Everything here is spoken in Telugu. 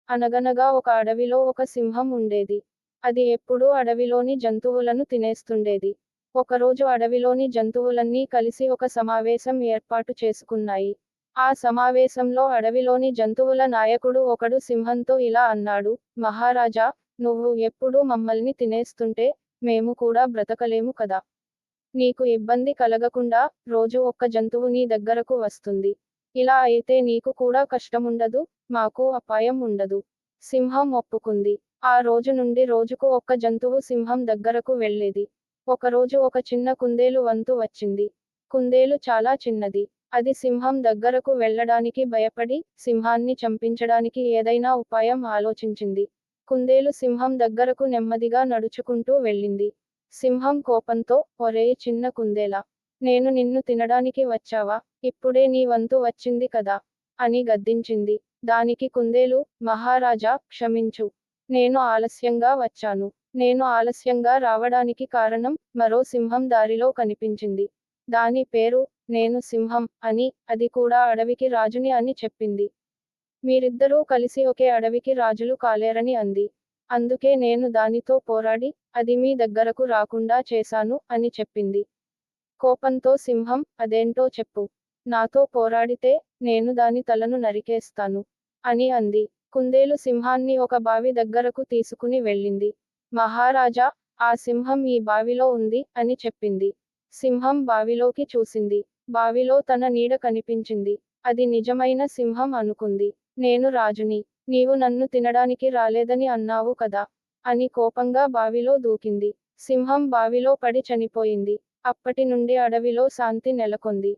అనగనగా ఒక అడవిలో ఒక సింహం ఉండేది. అది ఎప్పుడూ అడవిలోని జంతువులను తినేస్తుండేది. ఒకరోజు అడవిలోని జంతువులన్నీ కలిసి ఒక సమావేశం ఏర్పాటు చేసుకున్నాయి. ఆ సమావేశంలో అడవిలోని జంతువుల నాయకుడు ఒకడు సింహంతో ఇలా అన్నాడు: మహారాజా, నువ్వు ఎప్పుడూ మమ్మల్ని తినేస్తుంటే, మేము కూడా బ్రతకలేము కదా. నీకు ఇబ్బంది కలగకుండా, రోజు ఒక్క జంతువు నీ దగ్గరకు వస్తుంది. ఇలా అయితే నీకు కూడా కష్టముండదు, మాకు అపాయం ఉండదు. సింహం ఒప్పుకుంది. ఆ రోజు నుండి రోజుకు ఒక్క జంతువు సింహం దగ్గరకు వెళ్ళేది. ఒకరోజు ఒక చిన్న కుందేలు వంతు వచ్చింది. కుందేలు చాలా చిన్నది. అది సింహం దగ్గరకు వెళ్ళడానికి భయపడి, సింహాన్ని చంపించడానికి ఏదైనా ఉపాయం ఆలోచించింది. కుందేలు సింహం దగ్గరకు నెమ్మదిగా నడుచుకుంటూ వెళ్ళింది. సింహం కోపంతో, ఒరేయ్ చిన్న కుందేలా, నేను నిన్ను తినడానికి వచ్చావా? ఇప్పుడే నీ వంతు వచ్చింది కదా అని గద్దించింది. దానికి కుందేలు, మహారాజా, క్షమించు. నేను ఆలస్యంగా వచ్చాను. నేను ఆలస్యంగా రావడానికి కారణం, మరో సింహం దారిలో కనిపించింది. దాని పేరు, నేను సింహం అని, అది కూడా అడవికి రాజుని అని చెప్పింది. మీరిద్దరూ కలిసి ఒకే అడవికి రాజులు కాలేరని అంది. అందుకే నేను దానితో పోరాడి, అది మీ దగ్గరకు రాకుండా చేశాను అని చెప్పింది. కోపంతో సింహం, అదేంటో చెప్పు. నాతో పోరాడితే, నేను దాని తలను నరికేస్తాను అని అంది. కుందేలు సింహాన్ని ఒక బావి దగ్గరకు తీసుకుని వెళ్ళింది. మహారాజా, ఆ సింహం ఈ బావిలో ఉంది అని చెప్పింది. సింహం బావిలోకి చూసింది. బావిలో తన నీడ కనిపించింది. అది నిజమైన సింహం అనుకుంది. నేను రాజుని. నీవు నన్ను తినడానికి రాలేదని అన్నావు కదా అని కోపంగా బావిలో దూకింది. సింహం బావిలో పడి చనిపోయింది. అప్పటి నుండి అడవిలో శాంతి నెలకొంది.